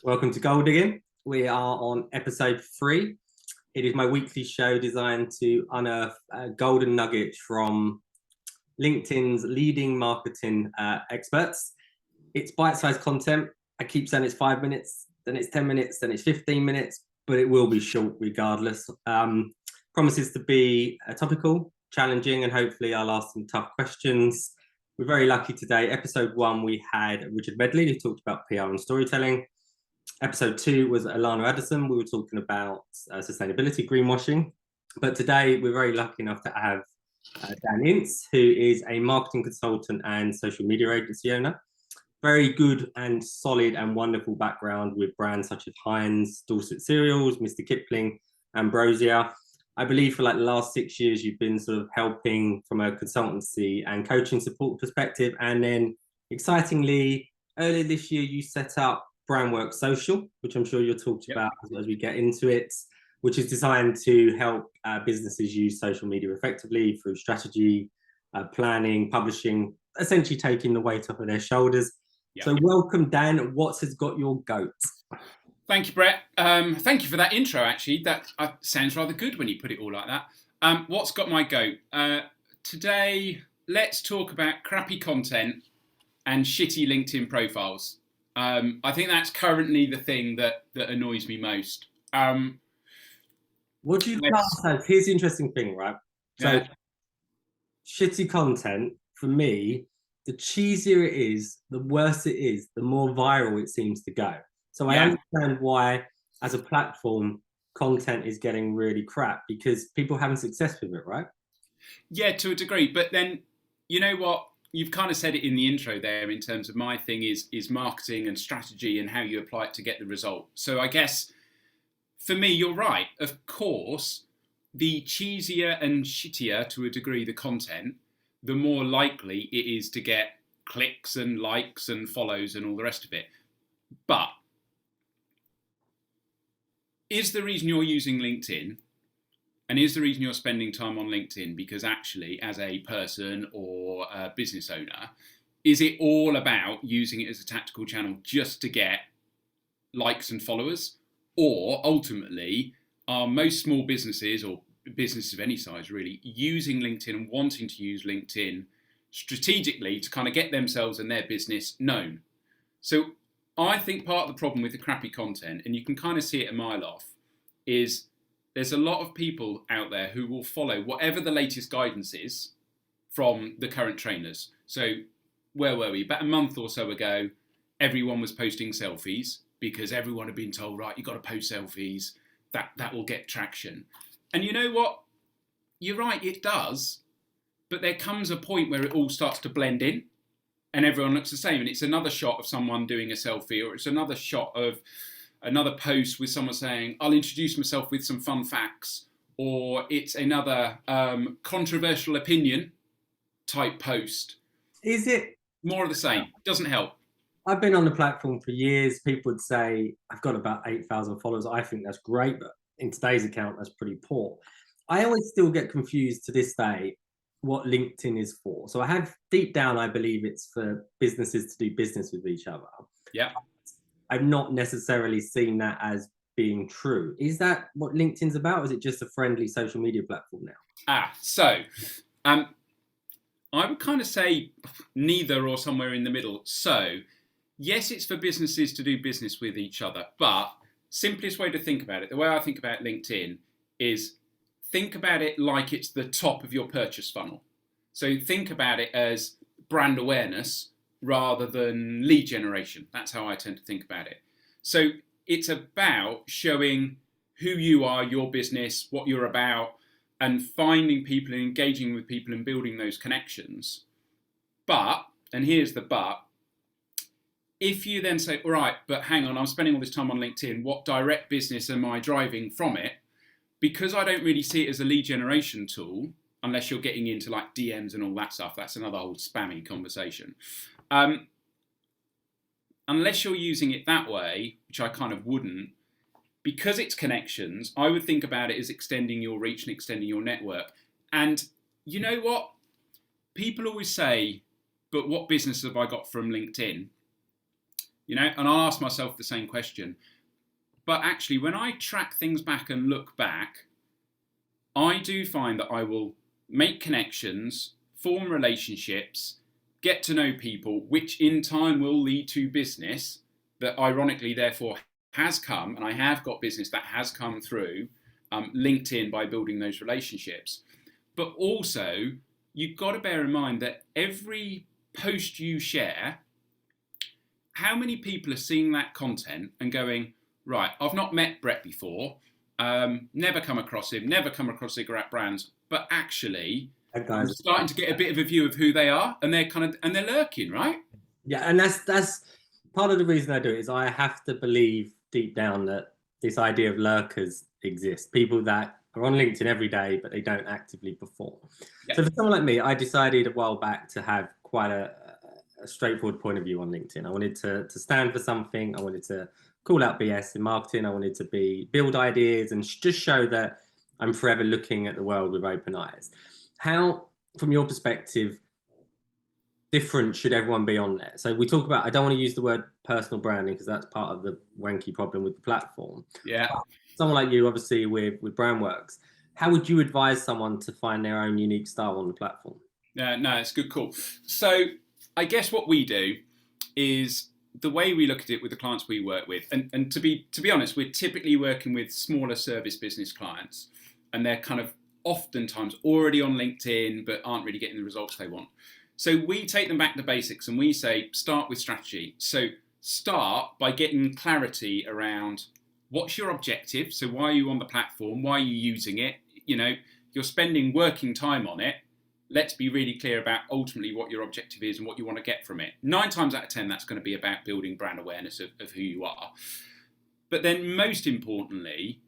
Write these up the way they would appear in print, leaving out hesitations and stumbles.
Welcome to Gold Digging. We are on episode 3. It is my weekly show designed to unearth golden nuggets from LinkedIn's leading marketing experts. It's bite-sized content. I keep saying it's 5 minutes, then it's 10 minutes, then it's 15 minutes, but it will be short regardless. Promises to be topical, challenging, and hopefully I'll ask some tough questions. We're very lucky today. Episode 1, we had Richard Medley, who talked about PR and storytelling. Episode 2 was Alana Addison. We were talking about sustainability, greenwashing. But today we're very lucky enough to have Dan Ince, who is a marketing consultant and social media agency owner. Very good and solid and wonderful background with brands such as Heinz, Dorset Cereals, Mr. Kipling, Ambrosia. I believe for like the last 6 years, you've been sort of helping from a consultancy and coaching support perspective. And then excitingly, earlier this year, you set up Brandwork Social, which I'm sure you'll talk about as we get into it, which is designed to help businesses use social media effectively through strategy, planning, publishing, essentially taking the weight off of their shoulders. Yep. So welcome, Dan. What has got your goat? Thank you, Brett. Thank you for that intro, actually. That sounds rather good when you put it all like that. What's got my goat? Today, let's talk about crappy content and shitty LinkedIn profiles. I think that's currently the thing that annoys me most. What do you class as? Here's the interesting thing, right? So, shitty content, for me, the cheesier it is, the worse it is, the more viral it seems to go. So I understand why, as a platform, content is getting really crap, because people are having success with it, right? Yeah, to a degree. But then, you know what? You've kind of said it in the intro there in terms of my thing is marketing and strategy and how you apply it to get the result. So I guess for me, you're right. Of course, the cheesier and shittier to a degree the content, the more likely it is to get clicks and likes and follows and all the rest of it. But is the reason you're using LinkedIn, and is the reason you're spending time on LinkedIn because actually, as a person or a business owner, is it all about using it as a tactical channel just to get likes and followers? Or ultimately, are most small businesses or businesses of any size really using LinkedIn and wanting to use LinkedIn strategically to kind of get themselves and their business known? So I think part of the problem with the crappy content, and you can kind of see it a mile off, is there's a lot of people out there who will follow whatever the latest guidance is from the current trainers. So where were we? About a month or so ago, everyone was posting selfies because everyone had been told, right, you've got to post selfies, that will get traction. And you know what? You're right, it does. But there comes a point where it all starts to blend in and everyone looks the same. And it's another shot of someone doing a selfie, or it's another shot of another post with someone saying, I'll introduce myself with some fun facts, or it's another controversial opinion type post. Is it more of the same? Doesn't help. I've been on the platform for years. People would say, I've got about 8,000 followers. I think that's great, but in today's account, that's pretty poor. I always still get confused to this day what LinkedIn is for. So I have, deep down, I believe it's for businesses to do business with each other. Yeah. I've not necessarily seen that as being true. Is that what LinkedIn's about, or is it just a friendly social media platform now? So I would kind of say neither, or somewhere in the middle. So yes, it's for businesses to do business with each other, but simplest way to think about it, the way I think about LinkedIn is think about it like it's the top of your purchase funnel. So think about it as brand awareness rather than lead generation. That's how I tend to think about it. So it's about showing who you are, your business, what you're about, and finding people and engaging with people and building those connections. But, and here's the but, if you then say, all right, but hang on, I'm spending all this time on LinkedIn, what direct business am I driving from it? Because I don't really see it as a lead generation tool, unless you're getting into like DMs and all that stuff. That's another whole spammy conversation. Unless you're using it that way, which I kind of wouldn't, because it's connections, I would think about it as extending your reach and extending your network. And you know what? People always say, but what business have I got from LinkedIn? you know, and I'll ask myself the same question. But actually, when I track things back and look back, I do find that I will make connections, form relationships, get to know people, which in time will lead to business that ironically therefore has come, and I have got business that has come through LinkedIn by building those relationships. But also, you've got to bear in mind that every post you share, how many people are seeing that content and going, right, I've not met Brett before, never come across him, never come across cigarette brands, but actually I'm starting to get a bit of a view of who they are, and they're they're lurking, right? Yeah, and that's part of the reason I do it, is I have to believe deep down that this idea of lurkers exists. People that are on LinkedIn every day, but they don't actively perform. Yeah. So for someone like me, I decided a while back to have quite a straightforward point of view on LinkedIn. I wanted to stand for something. I wanted to call out BS in marketing. I wanted to build ideas and just show that I'm forever looking at the world with open eyes. How, from your perspective, different should everyone be on there? So we talk about, I don't want to use the word personal branding because that's part of the wanky problem with the platform. Yeah. But someone like you, obviously with Brandworks, how would you advise someone to find their own unique style on the platform? No, it's a good call. So I guess what we do is the way we look at it with the clients we work with, and to be honest, we're typically working with smaller service business clients, and they're kind of oftentimes already on LinkedIn but aren't really getting the results they want. So we take them back to basics and we say, start with strategy. So start by getting clarity around what's your objective. So why are you on the platform? Why are you using it? You know, you're spending working time on it. Let's be really clear about ultimately what your objective is and what you want to get from it. 9 times out of 10, that's going to be about building brand awareness of who you are. But then most importantly,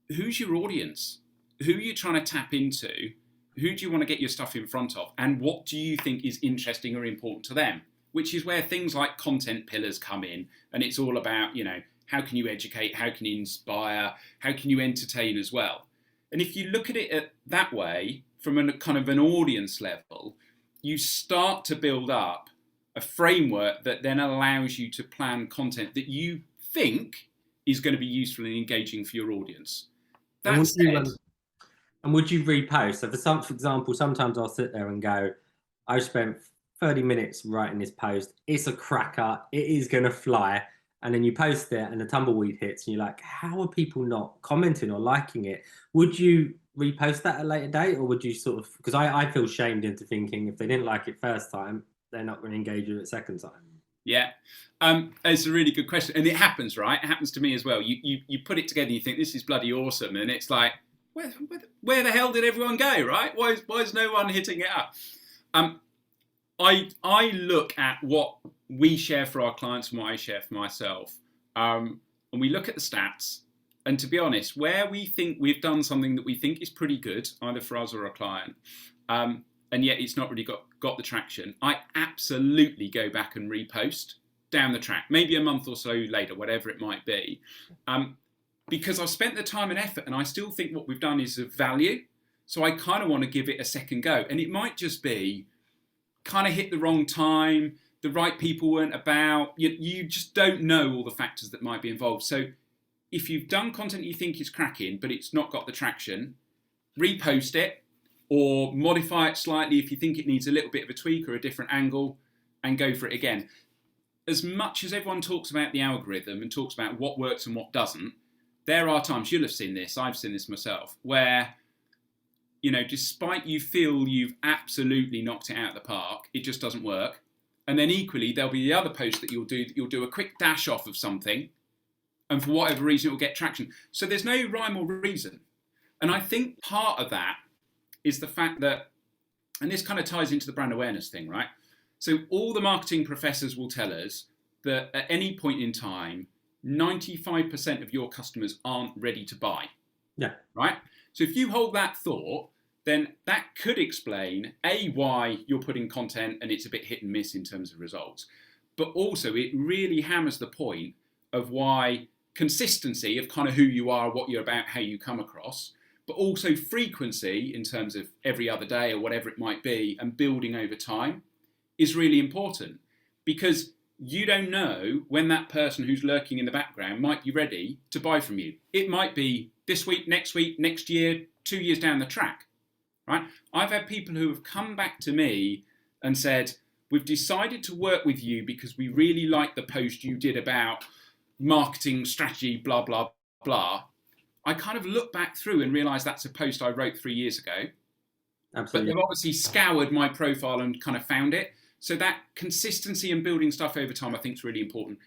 who's your audience? Who are you trying to tap into? Who do you want to get your stuff in front of? And what do you think is interesting or important to them? Which is where things like content pillars come in. And it's all about, you know, how can you educate? How can you inspire? How can you entertain as well? And if you look at it that way, from a kind of an audience level, you start to build up a framework that then allows you to plan content that you think is going to be useful and engaging for your audience. That said, and would you repost? So for example, sometimes I'll sit there and go, I've spent 30 minutes writing this post. It's a cracker. It is going to fly. And then you post it and the tumbleweed hits and you're like, how are people not commenting or liking it? Would you repost that at a later date? Or would you sort of, because I feel shamed into thinking if they didn't like it first time, they're not going to engage with it second time. Yeah, it's a really good question. And it happens, right? It happens to me as well. You put it together and you think, this is bloody awesome. And it's like, where the hell did everyone go, right? Why is no one hitting it up? I look at what we share for our clients and what I share for myself. And we look at the stats. And to be honest, where we think we've done something that we think is pretty good, either for us or a client, and yet it's not really got the traction, I absolutely go back and repost down the track, maybe a month or so later, whatever it might be. Because I've spent the time and effort and I still think what we've done is of value. So I kind of want to give it a second go. And it might just be kind of hit the wrong time, the right people weren't about, you just don't know all the factors that might be involved. So if you've done content you think is cracking, but it's not got the traction, repost it or modify it slightly if you think it needs a little bit of a tweak or a different angle, and go for it again. As much as everyone talks about the algorithm and talks about what works and what doesn't, there are times, you'll have seen this, I've seen this myself, where, you know, despite you feel you've absolutely knocked it out of the park, it just doesn't work. And then equally, there'll be the other post that you'll do a quick dash off of something, and for whatever reason, it will get traction. So there's no rhyme or reason. And I think part of that is the fact that, and this kind of ties into the brand awareness thing, right? So all the marketing professors will tell us that at any point in time, 95% of your customers aren't ready to buy. Yeah. Right? So if you hold that thought, then that could explain, A, why you're putting content and it's a bit hit and miss in terms of results. But also it really hammers the point of why consistency of kind of who you are, what you're about, how you come across, but also frequency in terms of every other day or whatever it might be, and building over time is really important. Because you don't know when that person who's lurking in the background might be ready to buy from you. It might be this week, next year, 2 years down the track, right? I've had people who have come back to me and said, we've decided to work with you because we really like the post you did about marketing strategy, blah, blah, blah. I kind of look back through and realise that's a post I wrote 3 years ago. Absolutely. But they've obviously scoured my profile and kind of found it. So that consistency and building stuff over time, I think, is really important.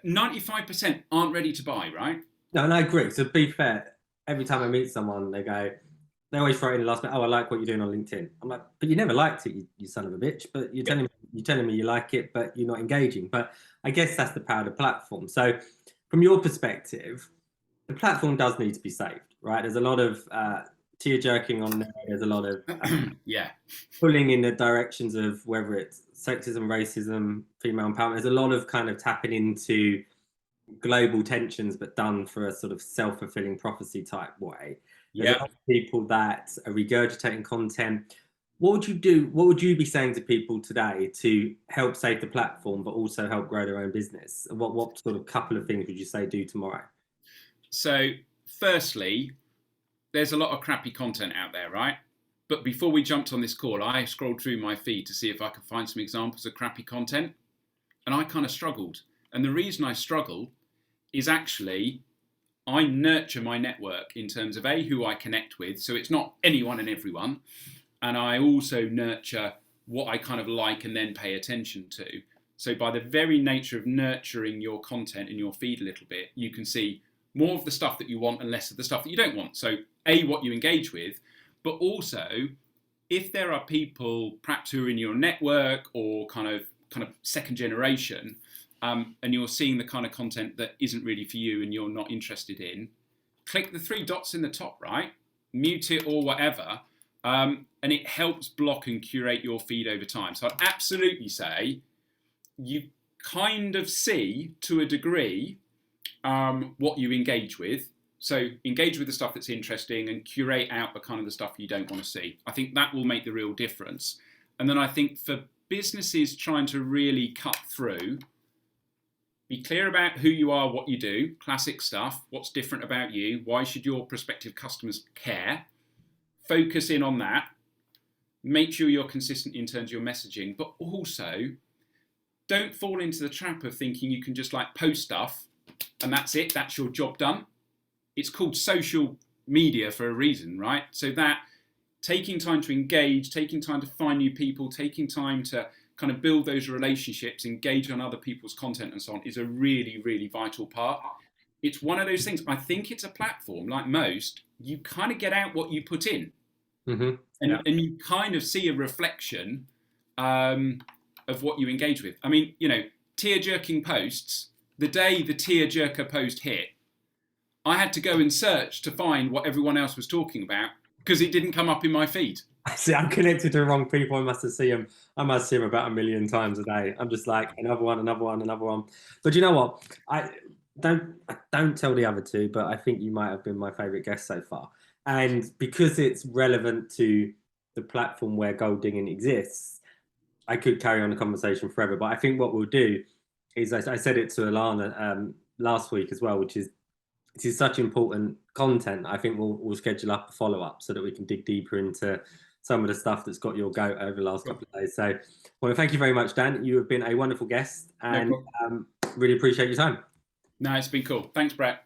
95% aren't ready to buy, right? No, and I agree. So to be fair, every time I meet someone, they always throw it in the last minute, oh, I like what you're doing on LinkedIn. I'm like, but you never liked it, you son of a bitch. But you're telling me you like it, but you're not engaging. But I guess that's the power of the platform. So from your perspective, the platform does need to be saved, right? There's a lot of tear jerking on there. There's a lot of pulling in the directions of whether it's sexism, racism, female empowerment. There's a lot of kind of tapping into global tensions, but done for a sort of self-fulfilling prophecy type way. There's a lot of people that are regurgitating content. What would you do? What would you be saying to people today to help save the platform, but also help grow their own business? What sort of couple of things would you say do tomorrow? So, firstly, there's a lot of crappy content out there, right? But before we jumped on this call, I scrolled through my feed to see if I could find some examples of crappy content. And I kind of struggled. And the reason I struggle is actually I nurture my network in terms of who I connect with. So it's not anyone and everyone. And I also nurture what I kind of like and then pay attention to. So by the very nature of nurturing your content in your feed a little bit, you can see more of the stuff that you want and less of the stuff that you don't want. So what you engage with, but also if there are people perhaps who are in your network or kind of second generation, and you're seeing the kind of content that isn't really for you and you're not interested in, click the 3 dots in the top right, mute it or whatever, and it helps block and curate your feed over time. So I'd absolutely say you kind of see to a degree what you engage with. So engage with the stuff that's interesting and curate out the kind of the stuff you don't want to see. I think that will make the real difference. And then I think for businesses trying to really cut through, be clear about who you are, what you do, classic stuff, what's different about you, why should your prospective customers care, focus in on that, make sure you're consistent in terms of your messaging, but also don't fall into the trap of thinking you can just like post stuff and that's it, that's your job done. It's called social media for a reason, right? So that taking time to engage, taking time to find new people, taking time to kind of build those relationships, engage on other people's content and so on is a really, really vital part. It's one of those things, I think it's a platform, like most, you kind of get out what you put in. Mm-hmm. And you kind of see a reflection of what you engage with. I mean, tear-jerking posts, the day the tear-jerker post hit, I had to go and search to find what everyone else was talking about because it didn't come up in my feed. See, I'm connected to the wrong people. I must see them about 1 million times a day. I'm just like another one. But you know what? I don't tell the other two, but I think you might have been my favourite guest so far. And because it's relevant to the platform where gold digging exists, I could carry on the conversation forever. But I think what we'll do is, I said it to Alana last week as well, which is, this is such important content. I think we'll schedule up a follow-up so that we can dig deeper into some of the stuff that's got your goat over the last couple of days. So, well, thank you very much, Dan. You have been a wonderful guest and really appreciate your time. No, it's been cool. Thanks, Brett.